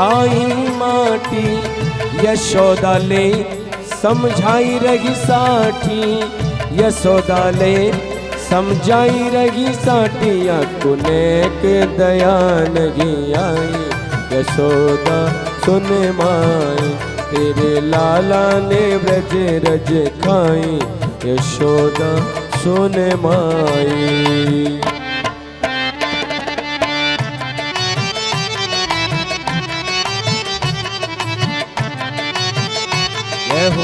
खाई माटी, यशोदा ले समझाई रही साठी, यशोदा ले समझाई रही साटिया कुने के दया नहीं आई। यशोदा सुन माई तेरे लाला ने ब्रज रज खाई, यशोदा सुन माई। जय हो।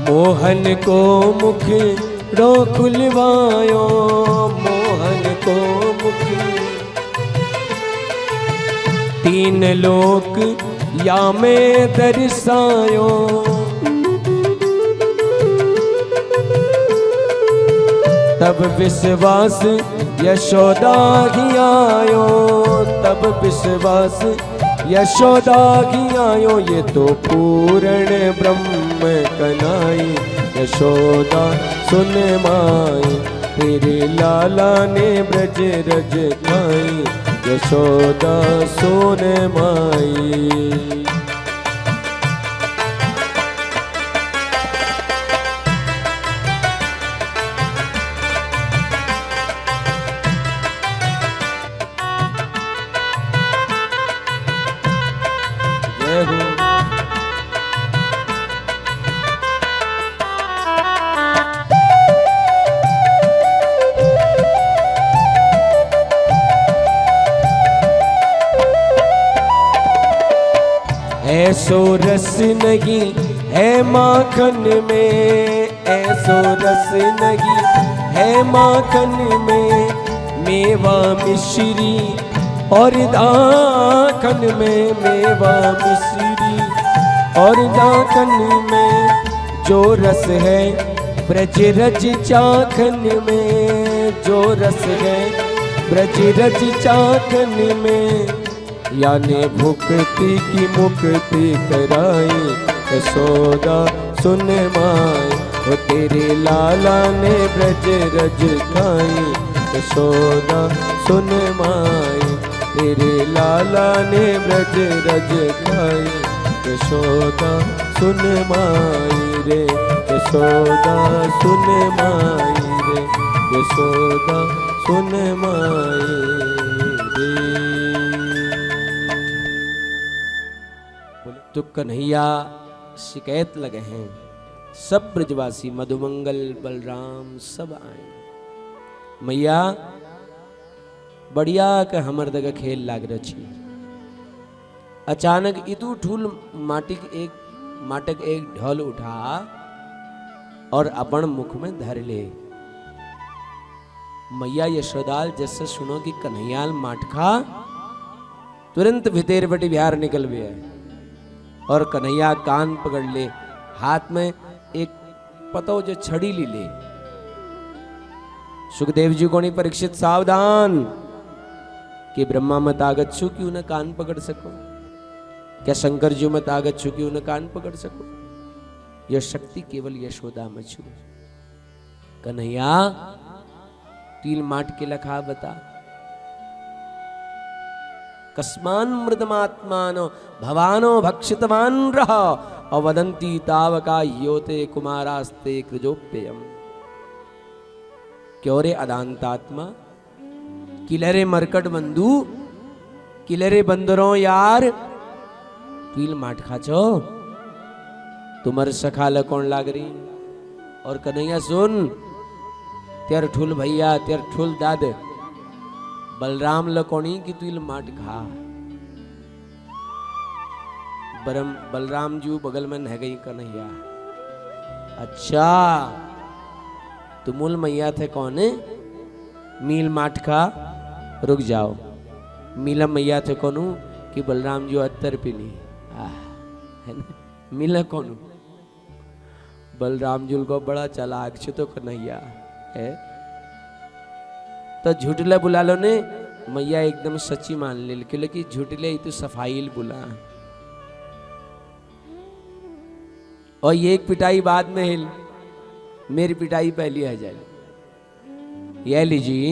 मोहन को मुख रो खुलवायो, मोहन को मुख तीन लोक या में दर्शायो। तब विश्वास यशोदा ही आयो, तब विश्वास यशोदा की आयो। ये तो पूर्ण ब्रह्म कनाई, यशोदा सुन माई तेरे लाला ने ब्रज रज खाई, यशोदा सुन माई। ऐसो रस नहीं है माखन में, ऐसो रस नहीं है माखन में। मेवा मिश्री और दाखन में, मेवा मिश्री और दाखन में। जो रस है ब्रज रज चाखन में, जो रस है ब्रज रज चाखन में। यानी भुक्ति की मुक्ति कराई, यशोदा सुन माई वो तेरे लाला ने ब्रज रज खाई। यशोदा सुन माई तेरे लाला ने ब्रज रज खाई। यशोदा सुन माई रे, यशोदा सुन माई रे, यशोदा सुन माई रे। तो कन्हैया शिकायत लगे हैं, सब ब्रजवासी मधुमंगल बलराम सब आए। मैया बढ़िया के हमर दगा खेल लाग रही। अचानक इतू ठूल माटिक एक ढोल उठा और अपन मुख में धर ले। मैया यशोदाल जैसे सुनो कि कन्हैयाल माटखा तुरंत भितेर बटी बिहार निकल गया और कन्हैया कान पकड़ ले, हाथ में एक पतो जो छड़ी ली ले। सुखदेव जी को नहीं परीक्षित सावधान कि ब्रह्मा मत आगत छु क्यों न कान पकड़ सको, क्या शंकर जी मत आगत छु क्यों न कान पकड़ सको। यह शक्ति केवल यशोदा में छु। कन्हैया तिल माट के लखा बता, कस्मान मृदमात्मानो भवानो भक्षितवान रहा अवदंती तावका योते कुमारास्ते कृजोप्ययम। क्यों रे अदांतात्मा, किलरे मरकट बंधु, किलरे बंदरों यार, तुल माट खाचो तुमर सखा लकोण लाग रही। और कन्हैया सुन, तेर ठुल भैया तेर ठुल दाद बलराम लकोणी की तुल माट खा। बलराम जी बगल में नह गई कन्हैया। अच्छा तुमुल मैया थे कौन मील माट खा, रुक जाओ। मिला मैया थे कोनू कि बलराम जी अत्तर पीली है ना, मिला कोनू बलराम जी को बड़ा चालाक छे तो कन्हैया है तो झूठले बुला लो ने मैया एकदम सच्ची मान ले कि झूठले तो सफाई बुला और ये एक पिटाई बाद में हिल मेरी पिटाई पहली आ जाए। ये लीजिए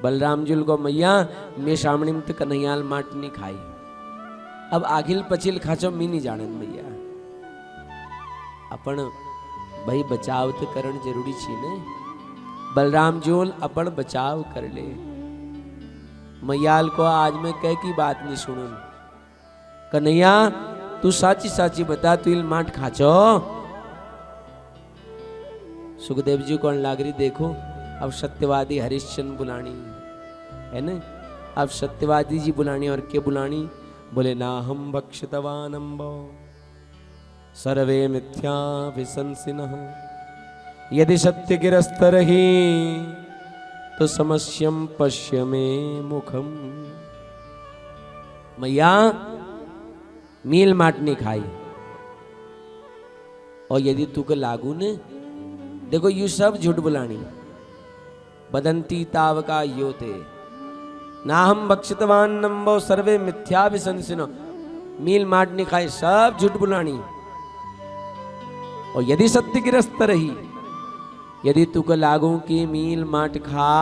बलराम जी को मैया मैं सामने में तो कन्हैयाल माट नहीं खाई अब आखिल पचिल खाचो मी नहीं जाने मैया अपन भाई बचाव तो करण जरूरी छे ने बलराम जोल अपन बचाव कर ले मैयाल को आज मैं कह की बात नहीं सुनूं कन्हैया तू साची साची बता तू इल माट खाचो। सुखदेव जी कौन लागरी देखो अब सत्यवादी हरिश्चंद्र बुलानी है ना अब सत्यवादी जी बुलानी और के बुलानी बोले ना हम भक्षितवानंबो सर्वे मिथ्या विसंसिनः यदि सत्य गिरस्तर ही तो समस्यम पश्य में मुखम। मैया मील माट नहीं खाई और यदि तू को लागू ने देखो यू सब झूठ बुलानी बदंती तावका योते ना हम बक्षितवान नंबो सर्वे मिथ्या विसंसिनो मील माट नहीं खाई सब झूठ बुलानी और यदि सत्य गिरस्त रही यदि तू को लागू की मील माट खा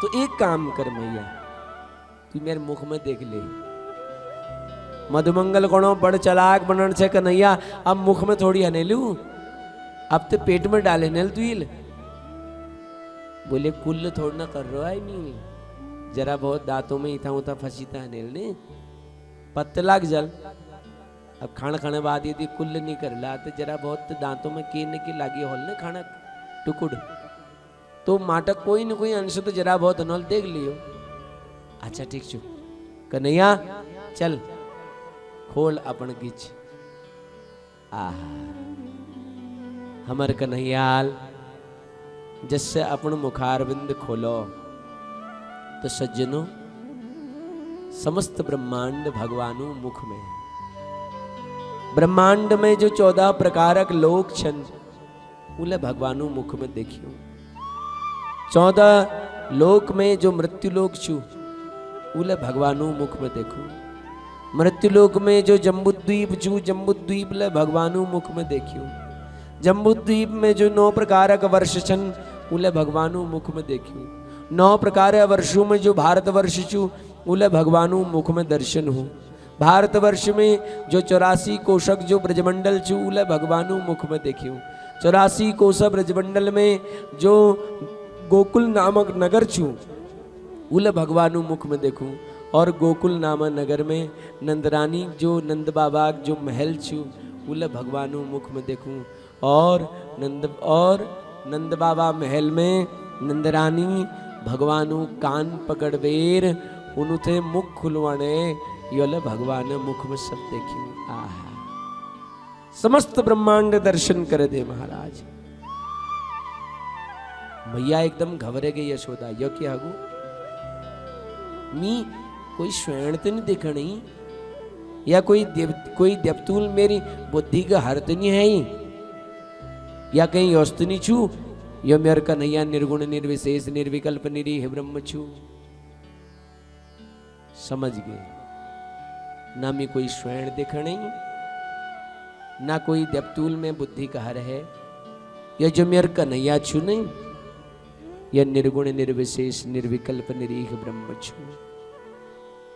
तो एक काम कर मैया तू मेरे मुख में देख ले मधुमंगल कोणो बड़ चलाक बनन छे कन्हैया अब मुख में थोड़ी हनेलू अब तो पेट में डाले नेल तुइल बोले कुल थोड़ा ना कर रहा है मील जरा बहुत दांतों में इथा उथा फंसीता है नेल ने पत्ते लाग जल अब खाना खाने बाद यदि कुल नहीं कर ला तो जरा बहुत दांतों में केने की लागी होल ने खाना टुकुड़ तो माटक कोई न कोई अंश तो जरा बहुत अनल देख लियो। अच्छा ठीक छो कन्हैया चल खोल अपन गिच आहा हमर कन्हैयाल जिससे अपन मुखारविंद खोलो तो सज्जनों समस्त ब्रह्मांड भगवानु मुख में ब्रह्मांड में जो 14 प्रकारक लोक छंद उले भगवानु मुख में देखियो 14 लोक में जो मृत्यु लोक छू उले भगवानु मुख में देखो मृत्यु लोक में जो जम्बुद्वीप छू जम्बुद्वीप ले भगवानु मुख में देखियो जम्बुद्वीप में जो 9 प्रकारक वर्ष छन उले भगवानु मुख में देखियो 9 प्रकार वर्षों में जो भारतवर्ष छू उले भगवानु मुख में दर्शन हो भारतवर्ष में जो 84 कोशक जो ब्रजमंडल छू उले भगवानु मुख में देखियो 84 कोश ब्रजमंडल में जो गोकुल नामक नगर छू उले भगवानु मुख में देखूं और गोकुल नामक नगर में नंदरानी जो नंद बाबा जो महल छू उले भगवानु मुख में देखूं और नंद बाबा महल में नंदरानी भगवानु कान पकड़वेर उनुथे मुख खुलवाने योले भगवान मुख में सब देखी आहा समस्त ब्रह्मांड दर्शन करे दे महाराज। मैया एकदम घबरे गई यशोदा यो क्या हगु मी कोई स्वयं तो नहीं देखा नहीं या कोई देवतूल मेरी बुद्धि का हर तो नहीं है ही या कहीं योस्त नहीं छू यो मेरे कन्हैया निर्गुण निर्विशेष निर्विकल्प निरीह ब्रह्म छू समझ गए ना मैं कोई स्वयं देखा नहीं ना कोई देवतूल में बुद्धि का हर है यह जो मेरे कन्हैया छू नहीं यह निर्गुण निर्विशेष निर्विकल्प निरीह ब्रह्म छू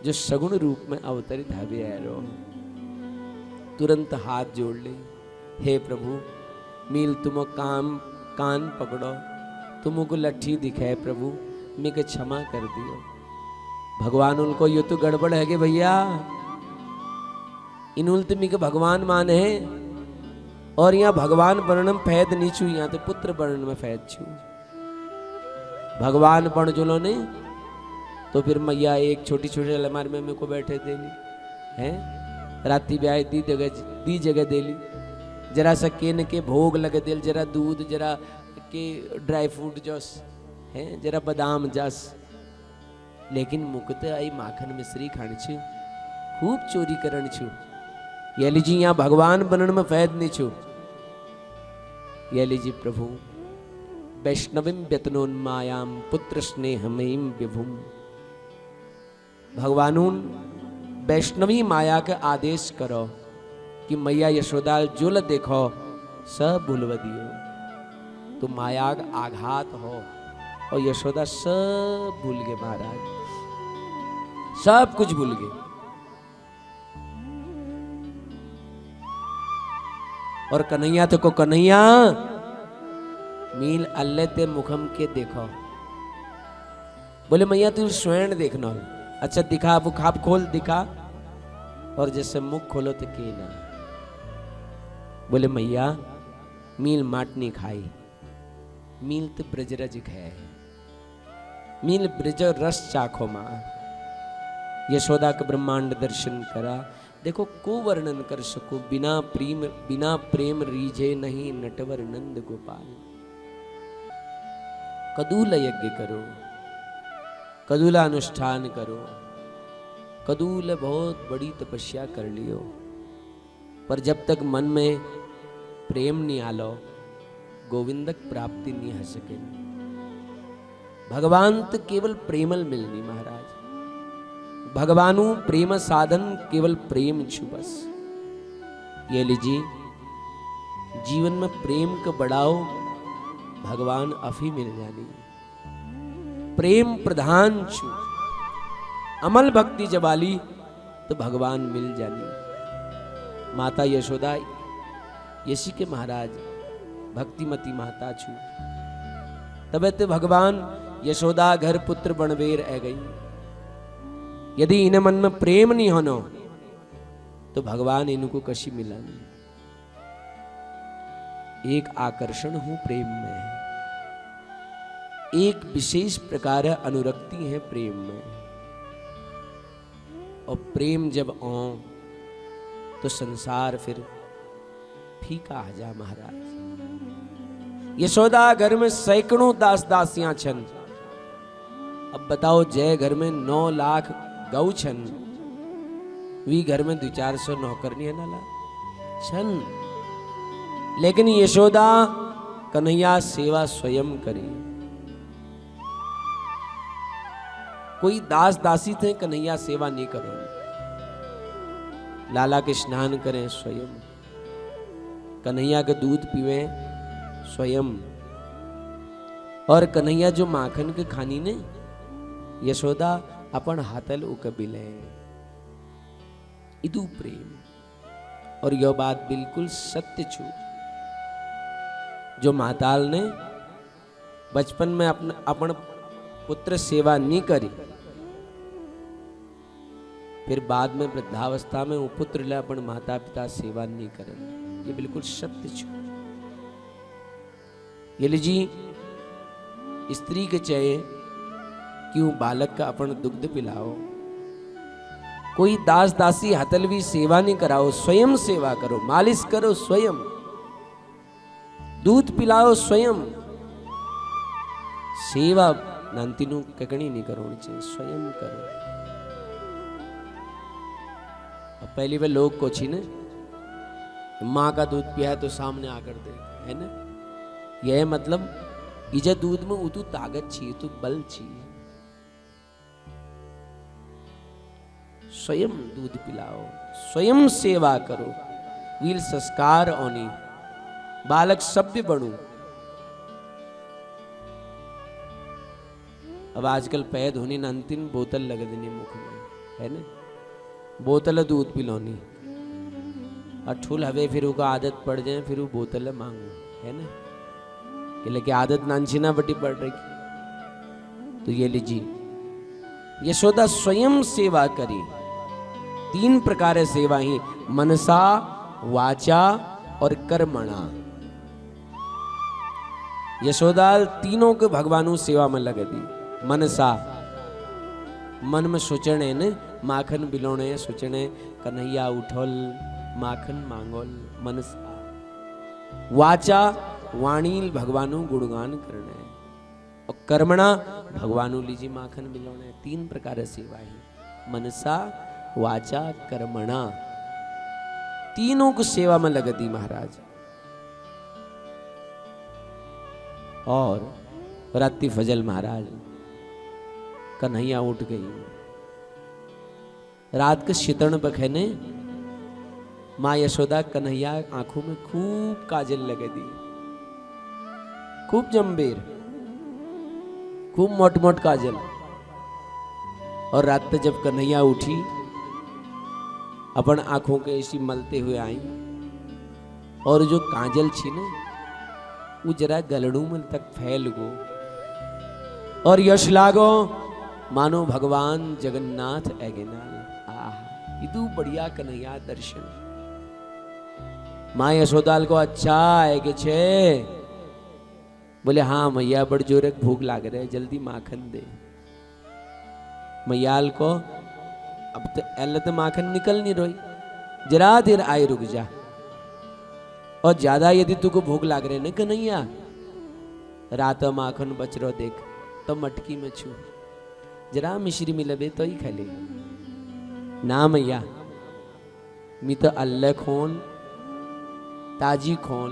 जो सगुण रूप में अवतरित हवे रो तुरंत हाथ जोड़ ले हे प्रभु मील तुम कान पकड़ो तुमको लट्ठी दिखाए प्रभु मैं के क्षमा कर दियो भगवान उनको ये तो गड़बड़ है कि भैया इन उल्तमी के भगवान मान है और यहाँ भगवान वर्णम फैद नहीं छू यहाँ तो पुत्र वर्ण में फैद छू भगवान पण जुलो ने तो फिर मैया एक छोटी छोटी अलमारी में मेरे को बैठे दे ली है राती ब्याह दी जगह दे ली जरा सा केन के भोग लगे दिल जरा दूध जरा के ड्राई फ्रूट जोस है जरा बादाम जस, लेकिन मुकत आई माखन मिश्री खाण छु, खूब चोरी करण छु। ये लीजिए यहाँ भगवान बनन में फैद नहीं छु। ये लीजिए प्रभु वैष्णवीं व्यतनोन्मायाम पुत्र स्नेहमयीं विभुम। भगवानून वैष्णवी माया के आदेश करो कि मैया यशोदा जुल देखो सब भूलव दियो। तो माया आघात हो और यशोदा सब भूल गए महाराज, सब कुछ भूल गए। और कन्हैया तो को कन्हैया मील अल्ले ते मुखम के देखो। बोले मैया तू स्वयं देखना। अच्छा दिखा, वो खाप खोल दिखा, और जैसे मुख खोलो तो के ना। बोले मैया मील माट नहीं खाई, मील तो ब्रजरज है, मील ब्रज रस चाखो मां। यशोदा का ब्रह्मांड दर्शन करा। देखो को वर्णन कर सको, बिना प्रेम रीझे नहीं नटवर नंद गोपाल। कदूल यज्ञ करो, कदूला अनुष्ठान करो, कदूल बहुत बड़ी तपस्या कर लियो, पर जब तक मन में प्रेम नहीं आलो गोविंदक प्राप्ति नहीं हो सके। भगवान तो केवल प्रेमल मिलनी महाराज। भगवानु प्रेम साधन केवल प्रेम छु बस। ये लीजिए जीवन में प्रेम को बढ़ाओ, भगवान अफी मिल जानी। प्रेम प्रधान छु, अमल भक्ति जबाली तो भगवान मिल जानी। माता यशोदा यशी के महाराज भक्तिमती माता छु, तबे तो भगवान यशोदा घर पुत्र बनवेर आ गई। यदि इन्हें मन में प्रेम नहीं होनो तो भगवान इनको कशी मिला नहीं। एक आकर्षण हूं प्रेम में, एक विशेष प्रकार अनुरक्ति है प्रेम में। और प्रेम जब आओ तो संसार फिर फीका आ जा महाराज। यशोदा घर में सैकड़ों दास दासियां छन। अब बताओ जय घर में 9 लाख गौ छन, वी घर में 200-400 नौकर नहीं है नाला छन। लेकिन यशोदा कन्हैया सेवा स्वयं करी। कोई दास दासी थे कन्हैया सेवा नहीं करो। लाला के स्नान करें स्वयं, कन्हैया का दूध पीवे स्वयं, और कन्हैया जो माखन के खानी ने यशोदा अपन हाथल उकबिले। इदु प्रेम। और यह बात बिल्कुल सत्य छु। जो माताल ने बचपन में अपन पुत्र सेवा नहीं करी, फिर बाद में वृद्धावस्था में वो पुत्र ले अपन माता पिता सेवा नहीं करन। ये बिल्कुल सत्य छु। ये लीजिए स्त्री के चाहिए कि वो बालक का अपन दुग्ध पिलाओ। कोई दास दासी हतलवी सेवा नहीं कराओ, स्वयं सेवा करो, मालिश करो स्वयं, दूध पिलाओ स्वयं। सेवा नांतीनु ककड़ी नहीं करो, स्वयं करो। अब पहली वे लोग को छी ने माँ का दूध पिया है तो सामने आकर दे, है ना। यह मतलब इजे दूध में उतु ताकत छी, तू बल छी। स्वयं दूध पिलाओ, स्वयं सेवा करो। वील संस्कार ओनी बालक सभ्य बनू। अब आजकल पैद होनी न अंतिम बोतल लग देनी मुख में, है ना। बोतल दूध पिलोनी और ठुल हवे फिर उसका आदत पड़ जाए, फिर वो बोतल मांगू, है ना। कि लेकिन आदत नानछीना बटी पड़ रही। तो ये लीजिए यशोदा स्वयं सेवा करी। 3 प्रकार सेवा ही, मनसा वाचा और कर्मणा। यशोदा तीनों के भगवानों सेवा में लगे दी। मनसा मन में सोचने ने माखन बिलोने, सोचने कन्हैया उठोल माखन मांगोल मनसा। वाचा वाणी भगवानों गुणगान करने। और कर्मणा भगवानु लीजी माखन मिलौने। 3 प्रकार सेवा है, मनसा वाचा कर्मणा, तीनों को सेवा में लग दी महाराज। और रात्रि फजल महाराज कन्हैया उठ गई। रात के शीतण बखने माँ यशोदा कन्हैया आंखों में खूब काजल लगे दी, खूब जम्बेर, खूब मोट मोट काजल। और रात जब कन्हैया उठी अपन आंखों के ऐसी मलते हुए आई, और जो काजल छी ने वो जरा गलड़ू में तक फैल गो, और यश लागो मानो भगवान जगन्नाथ एगेनाल। आह इतू बढ़िया कन्हैया दर्शन। माँ यशोदाल को अच्छा है कि छे, बोले हाँ मैया बड़ जोरे भूख लाग रहे, जल्दी माखन दे। मैयाल को अब तो एल तो माखन निकल नहीं रही, जरा देर आए रुक जा, और ज्यादा यदि तुको भूख लाग रहे न कन्हैया, रात माखन बच रो देख तो मटकी में छू, जरा मिश्री मिलबे तो ही खले। ना मैया मी तो अल्ले खोन ताजी खोन।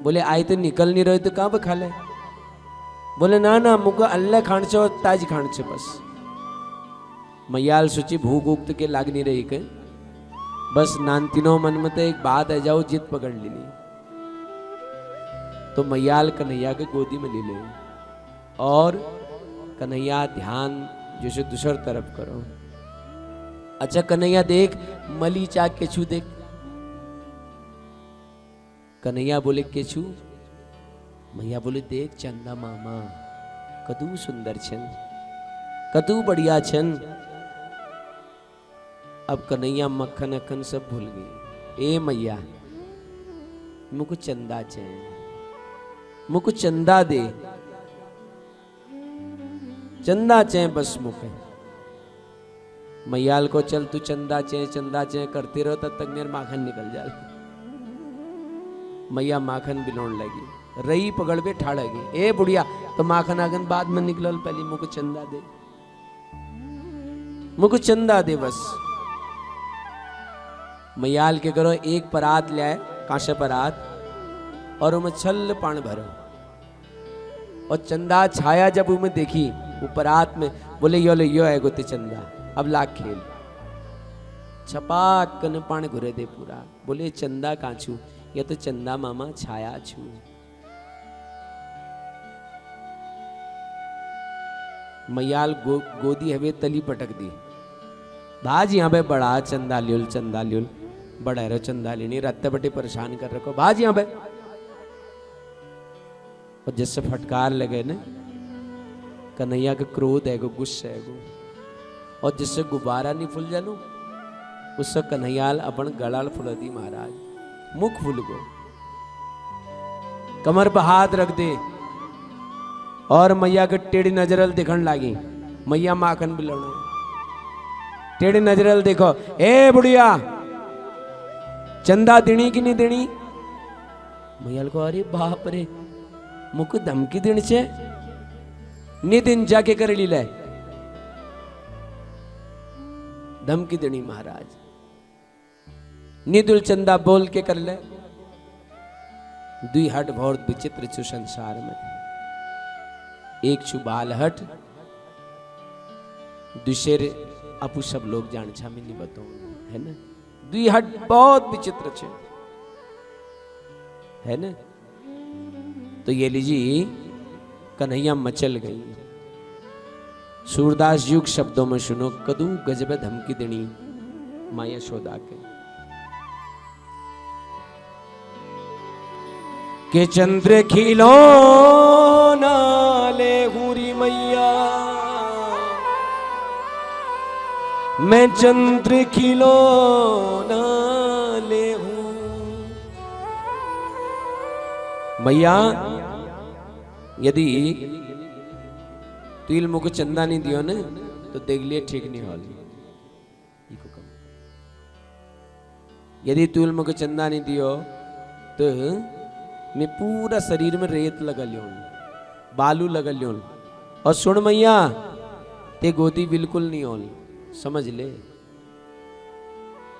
बोले आई तो निकल नहीं रही तो कहाँ पे खा ले। बोले ना ना मुझको अल्ले खान छो ताजी खान छे बस। मैयाल सोची भूख उक्त के लाग नहीं रही के, बस नानतीनो मन में तो एक बात है जाओ जिद पकड़ ली। तो मैयाल कन्हैया के गोदी में ले ले, और कन्हैया ध्यान जैसे दूसर तरफ करो। अच्छा कन्हैया देख मली चा केछू देख। कन्हैया बोले केछू? मैया बोले देख चंदा मामा कदू सुंदर छन, कदू बढ़िया छन। अब कन्हैया मक्खन अखन सब भूल गई। ए मैया मुझको चंदा चाहिए, मुझको चंदा दे, चंदा चाहिए बस मुझे। मैयाल को चल तू चंदा चाहिए करते रहो तब तक मेरा माखन निकल जाए। मैया माखन बिलोण लगी, रही पकड़ पे ठाड़ गई। ए बुढ़िया तो माखन आगन बाद में निकलल, पहले मुझको चंदा दे, मुझको चंदा दे बस। मैयाल के करो एक परात ले आए, कांसे परात, और उनमें छल पान भरो, और चंदा छाया जब उनमें देखी वो परात में, बोले यो ले यो है गोते चंदा, अब लाख खेल। छपाक कन पान घुरे दे पूरा। बोले चंदा काछू, ये तो चंदा मामा छाया छू। मैयाल गोदी हवे तली पटक दी। भाज यहाँ पे बड़ा चंदा ल्युल बड़ा रो चंदा लेनी, रत्ते बटे परेशान कर रखो, भाज यहाँ पे। और जिससे फटकार लगे न, कन्हैया का क्रोध है गो, गुस्सा है गो, और जिससे गुब्बारा नहीं फूल जानो उससे कन्हैयाल अपन गलाल फुलदी महाराज, मुख फूल गो, कमर पर हाथ रख दे, और मैया के टेढ़ी नजरल दिखन लागी। मैया माखन बिलौने टेढ़ी नजरल देखो। ए बुढ़िया चंदा देनी कि नहीं देनी? मैयाल को अरे बाप रे मुझको धमकी देनी छे, नहीं दिन जाके कर ली ले, धमकी देनी महाराज, निदुल चंदा बोल के कर ले। दुई हट बहुत विचित्र छु संसार में, एक छु बाल हट, दूसरे अपू सब लोग जान छा में नहीं बताऊं है ना। दुई हट बहुत विचित्र छे है ना। तो ये लीजिए कन्हैया मचल गई। सूरदास युग शब्दों में सुनो, कदू गजब धमकी देनी माँ यशोदा के चंद्र खिलो नाले हुरी मैया, मैं चंद्र खिलो नाले हूं। मैया यदि तिल मुझको चंदा नहीं दियो ने तो देख लिए ठीक नहीं हो। यदि तुल मुझको चंदा नहीं दियो तो मैं पूरा शरीर में रेत लगा लियो, बालू लगल ल्योन। और सुन मैया ते गोदी बिल्कुल नहीं ओल, समझ ले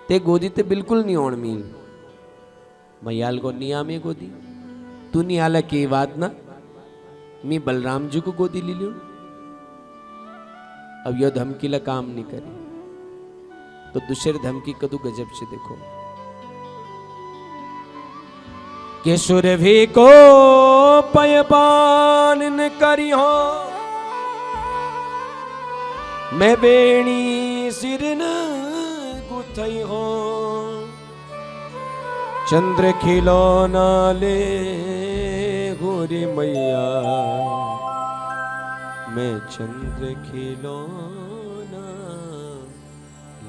ते गोदी ते बिल्कुल नहीं ओण मील। मैयाल को निया में गोदी तू नहीं आला के बात ना मी बलराम जी को गोदी ले लियो। अब यह धमकीला काम नहीं करे तो दूसरे धमकी कदू गजब से देखो के सुरभि को पयपान न करी हो मैं बेणी सिर न गुथई हो चंद्र खिलौना ले गोरी मैया मैं चंद्र खिलौना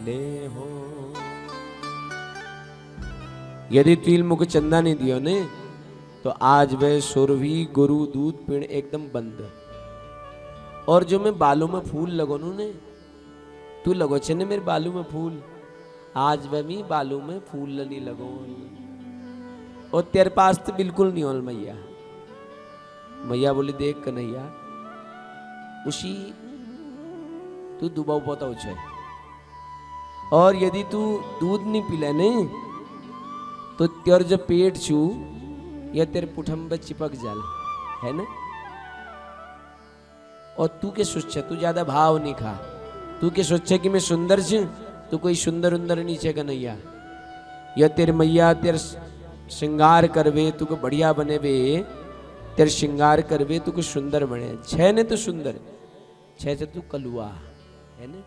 ले हो। यदि तिल मुख चंदा नहीं दियो ने तो आज वह सुरभि गुरु दूध पीण एकदम बंद। और जो मैं बालों में फूल लगो नू ने तू लगो छे ने मेरे बालों में फूल आज वह मी बालों में फूल नहीं लगो और तेरे पास तो बिल्कुल नहीं होल मैया। मैया बोली देख कन्हैया उसी तू दुबाव पोता उछे और यदि तू दूध नहीं पिला ने तो तेर जो पेट छू या तेरे पुठम पे चिपक जाल है ना। और तू के सोच तू ज्यादा भाव नहीं खा तू के सोचे कि मैं सुंदर छू तू कोई सुंदर उंदर नीचे का नैया या तेरे मैया तेरे श्रृंगार करवे तू को बढ़िया बने वे तेरे श्रृंगार करवे तू को सुंदर बने छे ने तू सुंदर छे से तू कलुआ है ना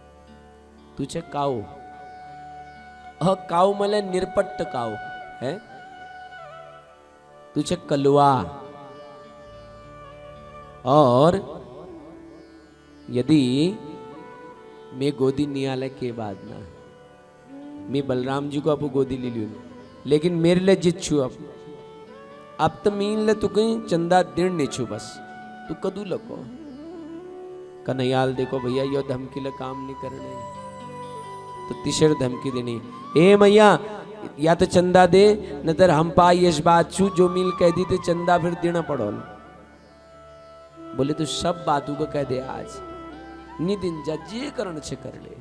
तू छे काऊ काऊ मले निरपट्ट काऊ है तू छे कलुआ। और यदि मैं गोदी नियाले के बाद ना मैं बलराम जी को अब गोदी ले लूं लेकिन मेरे लिए जित छू अब तो मीन ले तू कहीं चंदा दिन नहीं छू बस तू कदू लगो कन्हैयाल देखो भैया यो धमकी ले काम नहीं करने तो तीसरी धमकी देनी ए मैया या तो चंदा दे न तर हम पाई इस बात छू जो मील कह दी तो चंदा फिर देना पड़ो। बोले तू सब बातों को कह दे आज नी दिन जा जे करण छे कर ले।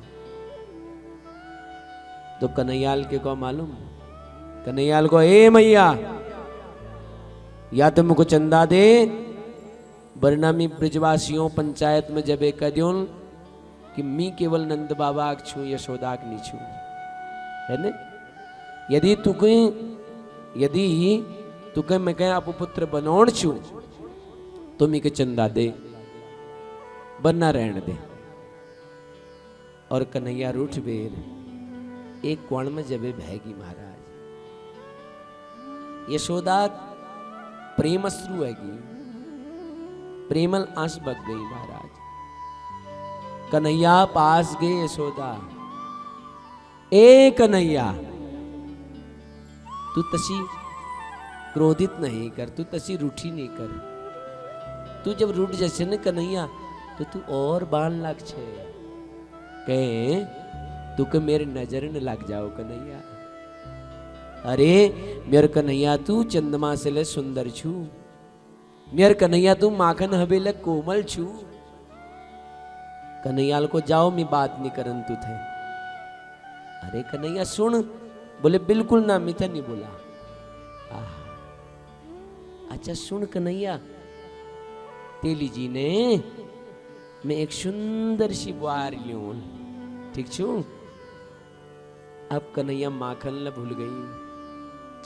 तो कन्हैयाल के को मालूम कन्हैयाल को ए मैया या तो मुझको चंदा दे वरना मी ब्रजवासियों पंचायत में जब एक कह कि मी केवल नंद बाबा छू यशोदाक नहीं छू है ने। यदि तुके मैं कह अपपुत्र बनोण छू तो मी के चंदा दे बनना रहने दे। और कन्हैया रूठ बेर एक कोण में जबे भैगी महाराज यशोदा प्रेमश्रु हैगी प्रेमल आंस बग गई महाराज। कन्हैया पास गए यशोदा ए कन्हैया तू तसी क्रोधित नहीं कर तू तसी रूठी नहीं कर तू जब रूठ जैसे न कन्हैया तो तू और बाण लग छे कहे तू के मेरे नजर न लग जाओ कन्हैया। अरे मेरे कन्हैया तू चंद्रमा से ले सुंदर छू मेरे कन्हैया तू माखन हबेले कोमल छू। कन्हैयाल को जाओ मैं बात नहीं करन तू थे। अरे कन्हैया सुन बोले बिल्कुल ना मिथे नहीं बोला। अच्छा सुन कन्हैया तेली जी ने मैं एक सुंदर सी बुआर लियो ठीक छू। अब कन्हैया माखन ल भूल गई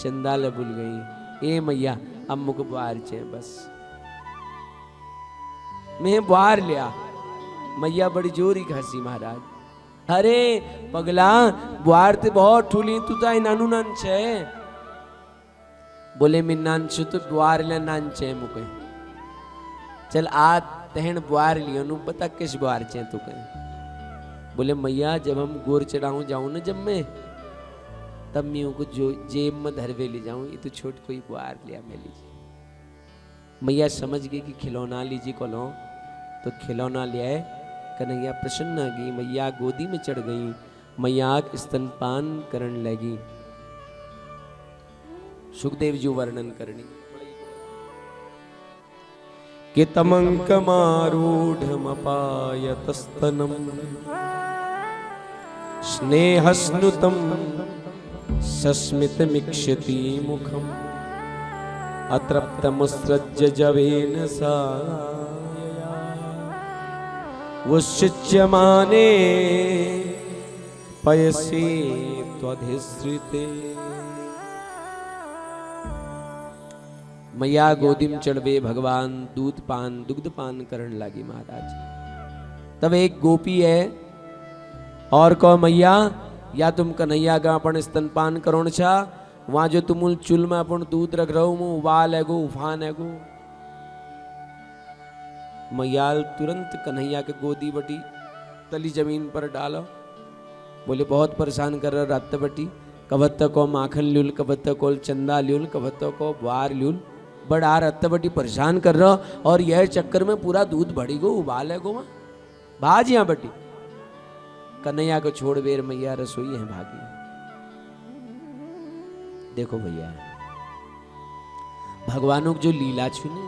चंदा ल भूल गई ए मैया अब मुझको बुआर चे बस मैं बुआर लिया। मैया बड़ी जोरी हंसी महाराज अरे पगला बुआर ते बहुत ठूली तू तो नानू नान छे। बोले मैं नान छू तो बुआर ले नान छे मुके चल आ तहन बुआर लियो नु पता किस बुआर चे तू कहे। बोले मैया जब हम गोर चढ़ाऊं जाऊं ना जब मैं तब मैं को जो जेब में धरवे ले जाऊं ये तो छोट कोई बुआर लिया मैं लीजिए। मैया समझ गई कि खिलौना लीजिए को लो तो खिलौना ले आए। कन्हैया प्रसन्न आ गई मैया गोदी में चढ़ गई मैया स्तनपान करने लगी। सुखदेव जी वर्णन करनी कि तमङ्कमारूढमपायतस्तनं स्नेहस्नुतं सस्मितमीक्षति मुखम् अतृप्तमुत्सृज्य जवेन सा वुश्चिच्यमाने पयसि त्वधिश्रिते। मैया गोदी में चढ़वे भगवान दूध पान दुग्ध पान करण लागी महाराज। तब एक गोपी है और कहो मैया या तुम कन्हैया का अपन स्तनपान करोण छा, वहां जो तुमुल चुल में अपन दूध रख रहो मुँह उबाल है गो उफान है गो। मैयाल तुरंत कन्हैया के गोदी बटी तली जमीन पर डालो। बोले बहुत परेशान कर रहा रत्त बटी, कवत्त को माखन ल्यूल, कवत्त को चंदा ल्यूल, कवत्त को बार ल्यूल, बड़ा रत्त बटी परेशान कर रहा और यह चक्कर में पूरा दूध बढ़ी गो उबाल है गो वहां भाज यहाँ बटी। कन्हैया को छोड़ बेर मैया रसोई है भागी। देखो भैया भगवानों जो लीला छू ने,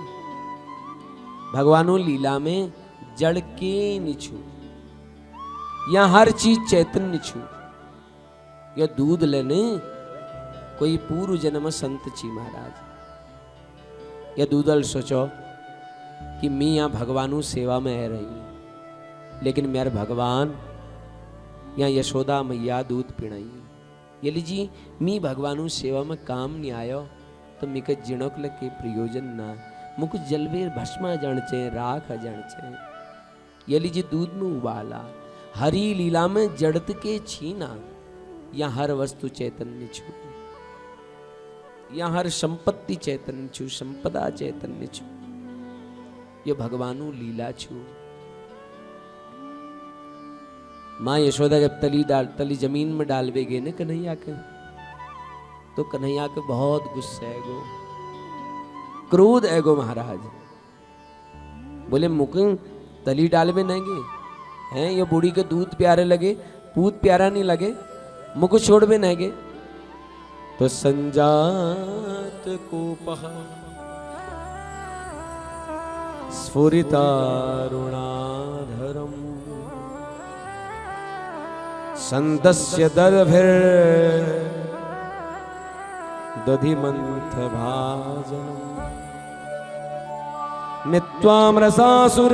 भगवानों लीला में जड़ के निछू या हर चीज चैतन्य छू। या दूध लेने कोई पूर्व जन्म संत छी महाराज। या दूधल सोचो कि मैं यहाँ भगवानों सेवा में है रही, लेकिन मेरे भगवान या यशोदा मैया दूध पिणाई। ये लीजिए मी भगवानों सेवा में काम नहीं आयो तो मिक जिणोक के प्रयोजन ना, मुख जलवेर भस्मा जणचे राख जणचे। ये लीजिए दूध में उबाला हरी लीला में जड़त के छीना। या हर वस्तु चैतन्य छू, या हर संपत्ति चैतन्य छू, संपदा चैतन्य छू। ये भगवानू लीला छू। माँ यशोदा जब तली जमीन में डालवेगे न कन्हैया के, तो कन्हैया के बहुत गुस्सा है गो, क्रोध है गो महाराज। बोले मुकुंद तली डालवे नहीं हैं, ये बूढ़ी के दूध प्यारे लगे, पूत प्यारा नहीं लगे, मुख छोड़वे नहीं गे। तो संजात कोपः स्फुरितारुणाधरम् संदस्य दर्भिर दधिमंथ भाजनम् मित्वाम रसासुर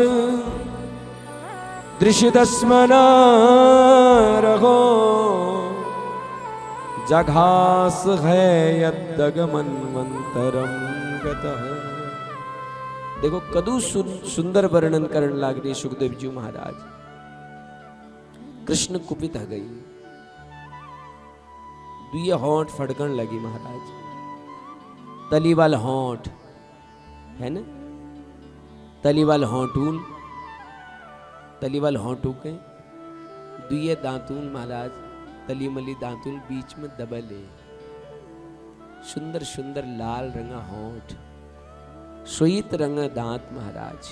दृश्यदस्मना रहो जघास है यद्दगमन्वंतरम गतः। देखो कदू सुंदर वर्णन करण लागने सुखदेव जी महाराज। कृष्ण कुपित हो गई, दुए होंठ फड़कन लगी महाराज। तलीवाल होंठ है ना, तलीवाल होंठून, तलीवाल होंठू के दुए दांतून महाराज, तलीमली दांतून बीच में दबले, सुंदर सुंदर लाल रंगा होंठ, श्वेत रंगा दांत महाराज।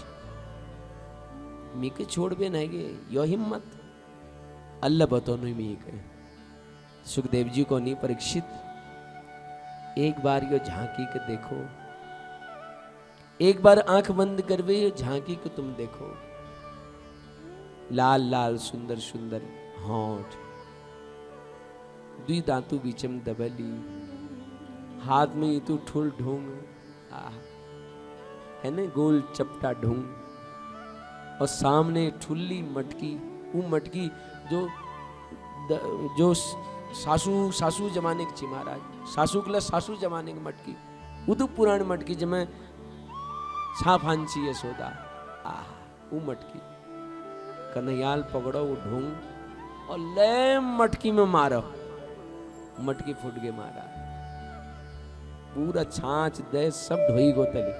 मीके छोड़ बे नहीं गए, यो हिम्मत अल्लाह बतो नहीं मीके। सुखदेव जी को नहीं परीक्षित, एक बार यो झांकी के देखो, एक बार आंख बंद करवे यो झांकी को तुम देखो। लाल लाल सुंदर सुंदर होंठ, दुई दांतु बीच में दबली, हाथ में ये तो ठुल ढूंग है ना, गोल चपटा ढूंग, और सामने ठुल्ली मटकी। वो मटकी जो सासू जमाने की थी महाराज, सासू जमाने की मटकी, वो तो पुरानी मटकी जमे छाफांची यशोदा वो मटकी। कन्हैयाल पकड़ो वो ढूंग और ले मटकी में मारो, मटकी फूट गई महाराज। पूरा छाछ दे सब ढोई गो तली।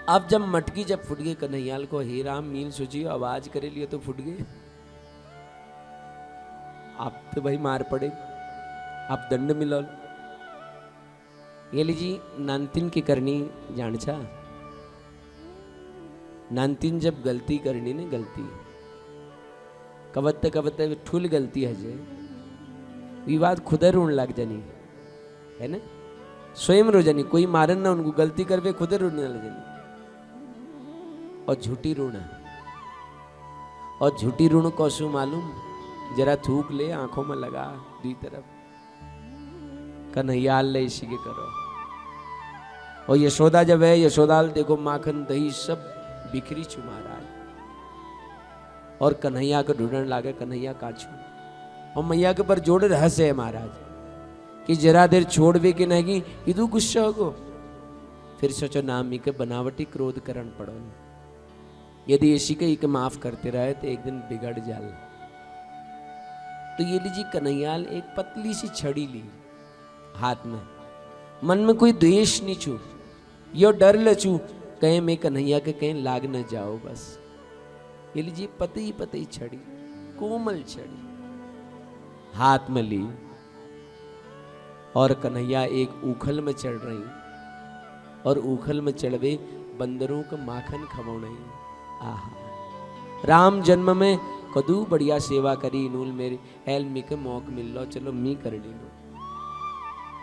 अब जब मटकी जब फुट गई, कन्हैयाल को हे राम मील सोचिए आवाज करे लिए तो फुट गए। आप तो भाई मार पड़े, आप दंड मिलो। ये लीजिए नानतीन की करनी जान छा। नानतीन जब गलती करनी ने, गलती कवत्ते कवत्ते ठुल गलती है जे विवाद खुद रोन लग जानी है ना। स्वयं रोजनी कोई मारन ना उनको गलती कर वे खुद रोने लगनी और झूठी ऋण और झूठी ऋण कौशु मालूम जरा थूक ले आंखों में लगा दी तरफ कन्हैयाल ले इसी के करो। और यशोदा जब है यशोदाल देखो माखन दही सब बिखरी छू महाराज और कन्हैया को ढूंढने लागे कन्हैया काछू और मैया के पर जोड़ रहस्य है महाराज कि जरा देर छोड़ भी कि नहीं इदू गुस्सा होगो फिर सोचो नामी के बनावटी क्रोध करण पड़ो यदि इसी के माफ करते रहे तो एक दिन बिगड़ जाल। तो ये लीजिए कन्हैयाल एक पतली सी छड़ी ली हाथ में मन में कोई द्वेष नहीं छू यो डर लचू कहीं मैं कन्हैया के कहीं लाग न जाओ बस। ये लीजिए पतई पतई छड़ी कोमल छड़ी हाथ में ली और कन्हैया एक उखल में चढ़ रही और उखल में चढ़वे बंदरों का माखन खवौनी। आहा राम जन्म में कदू बढ़िया सेवा करी नूल मेरे एल मी के मौक मिल लो चलो मी कर ली लो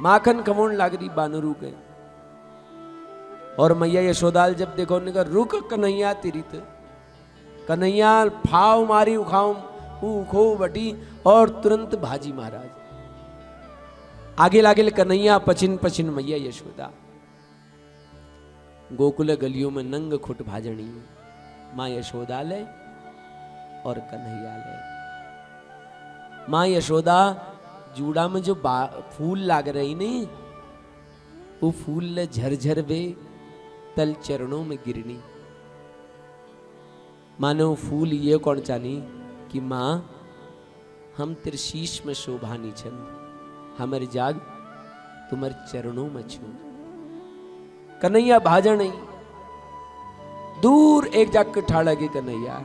माखन खवौन लाग रही बानरू के। और मैया यशोदाल जब देखो उन्होंने कहा रुक कन्हैया तेरी तो कन्हैया फाव मारी उखाऊ उखो बटी और तुरंत भाजी महाराज आगे लागे कन्हैया पचिन पचिन मैया यशोदा गोकुल गलियों में नंग खुट भाजनी माँ यशोदा ले और कन्हैया ले। माँ यशोदा जूड़ा में जो फूल लाग रही नहीं वो फूल ले झरझर वे तल चरणों में गिरनी मानो फूल ये कौन चानी कि माँ हम तेरे शीश में शोभानी छन हमारे जाग तुम्हारे चरणों में छू। कन्हैया भाजा नहीं दूर एक जाग के ठाड़ा के कन्हैया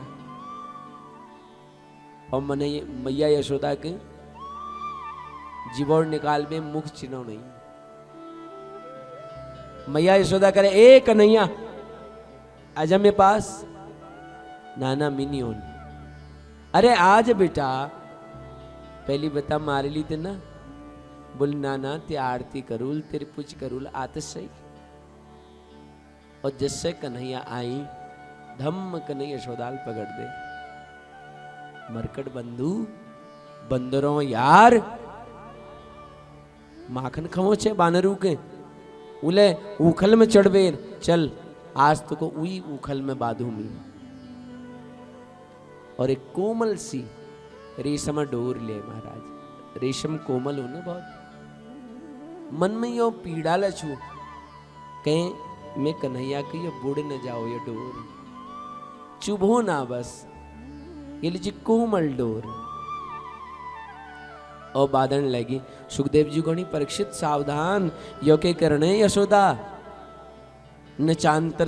और मने मैया यशोदा के जीवोर निकाल में मुख चिन्हो नहीं। मैया यशोदा करे ए कन्हैया आजा मेरे पास नाना मिनी होन अरे आज बेटा पहली बता मारे ली थे ना बोल नाना ते आरती करूल तेरी पूछ करूल आते सही। और जिससे कन्हैया आई धम्म कन्हैया यशोदाल पकड़ दे मरकट बंधु बंदरों यार माखन खमो छे बानरू के उले उखल में चढ़वे चल आज तो को उई उखल में बाधू मी। और एक कोमल सी रेशम डोर ले महाराज रेशम कोमल हो ना बहुत मन में यो पीड़ा लछू कहीं मैं कन्हैया के ये बुढ़ न जाओ ये डोर चुभो ना बस ये लीजिए कोमल डोर। और बादन लगी सुखदेव जी को नहीं परीक्षित सावधान यो के करने यशोदा न चांतर